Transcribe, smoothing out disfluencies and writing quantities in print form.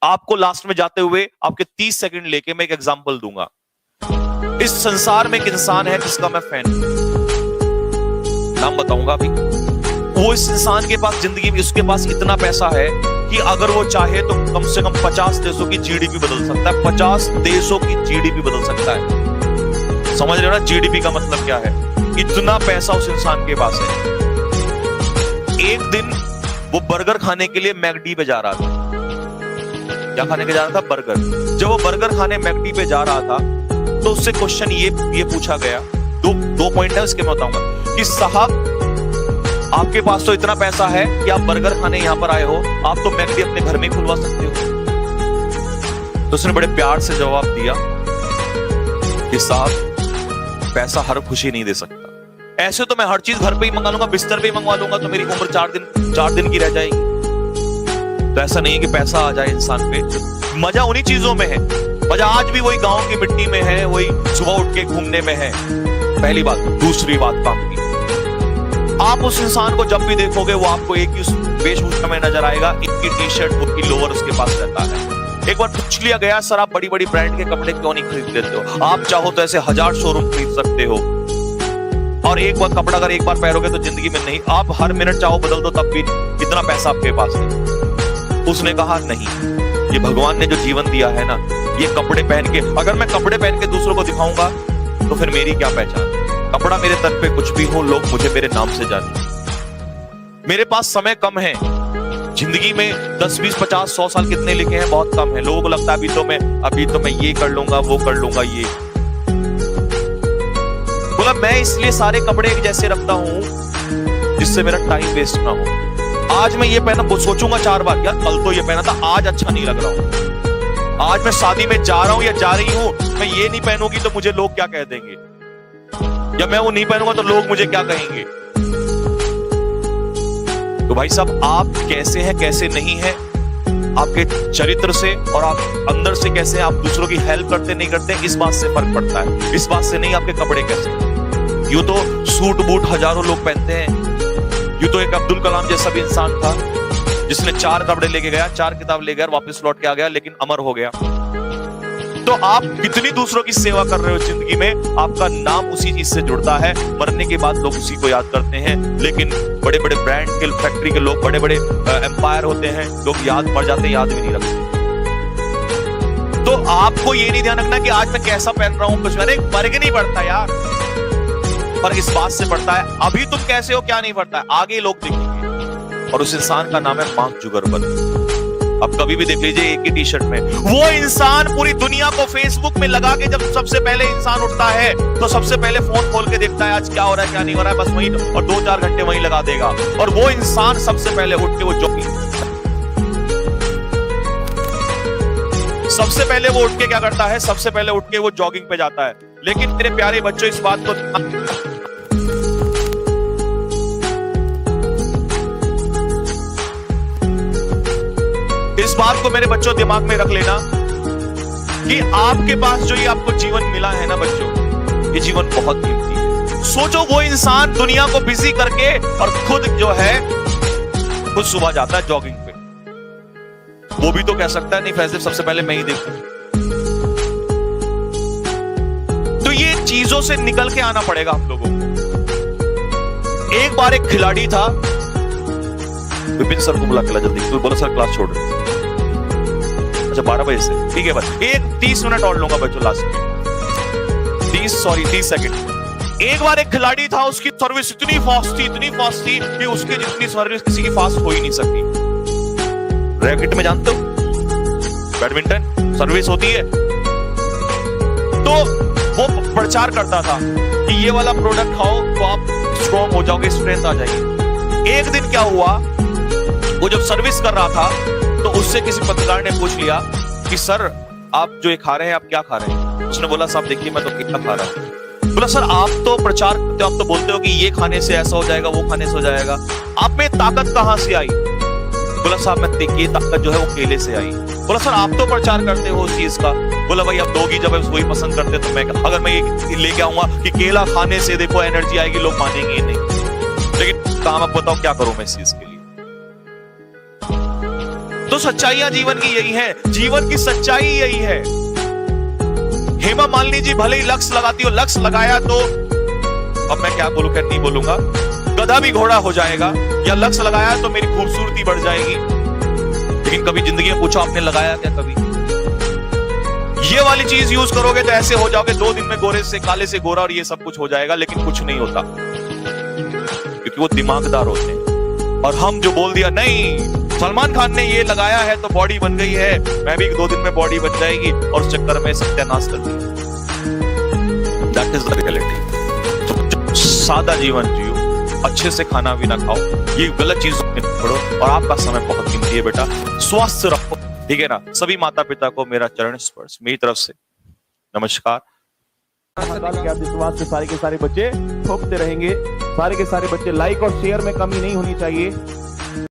आपको लास्ट में जाते हुए आपके 30 सेकंड लेके मैं एक एग्जांपल दूंगा। इस संसार में एक इंसान है जिसका मैं फैन हूं, नाम बताऊंगा अभी। वो इस इंसान के पास जिंदगी में, उसके पास इतना पैसा है कि अगर वो चाहे तो कम से कम 50 देशों की जीडीपी बदल सकता है। 50 देशों की जीडीपी बदल सकता है। समझ रहे हो ना जीडीपी का मतलब क्या है? इतना पैसा उस इंसान के पास है। एक दिन वो बर्गर खाने के लिए मैकडी पे जा रहा था। क्या खाने के जा रहा था? बर्गर। जब वो बर्गर खाने मैकडी पे जा रहा था तो उससे क्वेश्चन ये पूछा गया। दो पॉइंट है उसके, मैं बताऊंगा कि साहब आपके पास तो इतना पैसा है कि आप बर्गर खाने यहां पर आए हो, आप तो मैकडी अपने घर में ही खुलवा सकते हो। तो उसने बड़े प्यार से जवाब दिया कि साहब पैसा हर खुशी नहीं दे सकता। ऐसे तो मैं हर चीज घर पे ही मंगा लूंगा, बिस्तर पे ही मंगवा लूंगा तो मेरी उम्र 4 दिन की रह जाएगी। तो ऐसा नहीं है कि पैसा आ जाए इंसान पे। मजा उन्हीं चीजों में है। मजा आज भी वही गांव की मिट्टी में है, वही सुबह उठ के घूमने में है। पहली बात। दूसरी बात काम की, आप उस इंसान को जब भी देखोगे वो आपको एक ही वेशभूषा में नजर आएगा, एक ही टी शर्ट, एक ही लोअर उसके पास रहता है। एक बार पूछ लिया गया, सर आप बड़ी बड़ी ब्रांड के कपड़े क्यों नहीं खरीद लेते हो? आप चाहो तो ऐसे 1000 शोरूम खरीद सकते हो और एक बार कपड़ा अगर एक बार पहनोगे तो जिंदगी में नहीं, आप हर मिनट चाहो बदल दो तब भी इतना पैसा आपके पास है। उसने कहा नहीं, ये भगवान ने जो जीवन दिया है ना, ये कपड़े पहन के, अगर मैं कपड़े पहन के दूसरों को दिखाऊंगा तो फिर मेरी क्या पहचान? कपड़ा मेरे तन पे कुछ भी हो, लोग मुझे मेरे नाम से जाने। मेरे पास समय कम है जिंदगी में, 10, 20, 50, 100 साल कितने लिखे हैं? बहुत कम है। लोगों को लगता है अभी तो मैं ये कर लूंगा, वो कर लूंगा। ये बोला मैं इसलिए सारे कपड़े एक जैसे रखता हूं जिससे मेरा टाइम वेस्ट ना हो। आज मैं ये पहना, वो सोचूंगा 4 बार, यार कल तो ये पहना था, आज अच्छा नहीं लग रहा हूं। आज मैं शादी में जा रहा हूं या जा रही हूं, मैं ये नहीं पहनूंगी तो मुझे लोग क्या कह देंगे, या मैं वो नहीं पहनूंगा तो लोग मुझे क्या कहेंगे। तो भाई साहब, आप कैसे हैं कैसे नहीं है, आपके चरित्र से और आप अंदर से कैसे हैं, आप दूसरों की हेल्प करते नहीं करते, इस बात से फर्क पड़ता है। इस बात से नहीं आपके कपड़े कैसे। यूं तो सूट बूट हजारों लोग पहनते हैं। यूं तो एक अब्दुल कलाम जैसा भी इंसान था जिसने 4 कपड़े लेके गया, 4 किताब ले गया, वापस लौट के आ गया, लेकिन अमर हो गया। तो आप कितनी दूसरों की सेवा कर रहे हो जिंदगी में, आपका नाम उसी चीज से जुड़ता है। मरने के बाद लोग उसी को याद करते हैं। लेकिन बड़े बड़े ब्रांड के, फैक्ट्री के लोग, बड़े बड़े एम्पायर होते हैं, लोग याद पड़ जाते हैं, याद भी नहीं रखते। तो आपको ये नहीं ध्यान रखना कि आज मैं कैसा पहन रहा हूं, कुछ मैंने फर्क नहीं पड़ता यार। फर्क इस बात से पड़ता है अभी तुम कैसे हो क्या नहीं पड़ता है, आगे लोग देखेंगे। और उस इंसान का नाम है मार्क जुकरबर्ग। अब कभी भी देख लीजिए एक ही टी शर्ट में, वो इंसान पूरी दुनिया को फेसबुक में लगा के, जब सबसे पहले इंसान उठता है तो सबसे पहले फोन खोल के देखता है आज क्या हो रहा है क्या नहीं हो रहा है, बस वहीं, और 2-4 घंटे वहीं लगा देगा। और वो इंसान सबसे पहले उठ के वो सबसे पहले वो उठ के क्या करता है, सबसे पहले उठ के वो जॉगिंग पे जाता है। लेकिन मेरे प्यारे बच्चों, इस बात को मेरे बच्चों दिमाग में रख लेना कि आपके पास जो ये आपको जीवन मिला है ना बच्चों, ये जीवन बहुत कीमती है। सोचो वो इंसान दुनिया को बिजी करके और खुद जो है खुद सुबह जाता है जॉगिंग पे। वो भी तो कह सकता है नहीं फैसले सबसे पहले मैं ही देखूं। तो ये चीजों से निकल के आना पड़ेगा हम लोगों को। एक बार एक खिलाड़ी था, विपिन सर को बुला के ला जल्दी, तो बोला सर क्लास छोड़ रहे। अच्छा 12 बजे से, ठीक है बस 30 मिनट और लूंगा बच्चों लास्ट में, 30 सेकंड। एक बार एक खिलाड़ी था, उसकी सर्विस इतनी फास्ट थी कि उसके जितनी सर्विस किसी की फास्ट हो ही नहीं सकती। रैकेट में जानते हो बैडमिंटन सर्विस होती है, तो वो प्रचार करता था कि ये वाला प्रोडक्ट खाओ तो आप स्ट्रॉन्ग हो जाओगे, स्ट्रेंथ आ जाएगी। एक दिन क्या हुआ, वो जब सर्विस कर रहा था तो उससे किसी पत्रकार ने पूछ लिया कि सर आप जो ये खा रहे हैं आप क्या खा रहे हैं? उसने बोला साहब देखिए मैं तो केला खा रहा हूं। बोला सर आप तो प्रचार करते हो, आप तो बोलते हो कि ये खाने से ऐसा हो जाएगा, वो खाने से हो जाएगा, आप में ताकत कहां से आई? बोला साहब मैं ये ताकत जो है वो केले से आई। बोला सर आप तो प्रचार करते हो उस चीज का। बोला भाई अब दोगी जब वही पसंद करते तो मैं, अगर मैं ये लेके आऊंगा कि केला खाने से देखो एनर्जी आएगी, लोग मानेंगे ही नहीं। लेकिन काम आप बताओ क्या करूं मैं इस चीज के लिए। तो तो सच्चाइयां जीवन की यही है, जीवन की सच्चाई यही है। हेमा मालिनी जी भले ही लक्ष्य लगाती हो, लक्ष्य लगाया तो अब मैं क्या बोलूं, क्या नहीं बोलूंगा, गधा भी घोड़ा हो जाएगा, या लक्ष्य लगाया तो मेरी खूबसूरती बढ़ जाएगी। लेकिन कभी जिंदगी में पूछो आपने लगाया क्या? कभी ये वाली चीज यूज करोगे तो ऐसे हो जाओगे 2 दिन में गोरे से काले से गोरा और ये सब कुछ हो जाएगा, लेकिन कुछ नहीं होता क्योंकि वो दिमागदार होते हैं। और हम जो बोल दिया नहीं, सलमान खान ने ये लगाया है तो बॉडी बन गई है, मैं भी 2 दिन में बॉडी बन जाएगी, और उस चक्कर में सत्यानाश कर दिया। That is the reality. तो सादा जीवन जियो, अच्छे से खाना भी ना खाओ, ये गलत चीज छोड़ो, और आपका समय बहुत कीमती है बेटा, स्वस्थ रहो, ठीक है ना। सभी माता पिता को मेरा चरण स्पर्श मेरी तरफ से नमस्कार। विश्वास से सारे के सारे बच्चे ठोकते रहेंगे, सारे के सारे बच्चे लाइक और शेयर में कमी नहीं होनी चाहिए।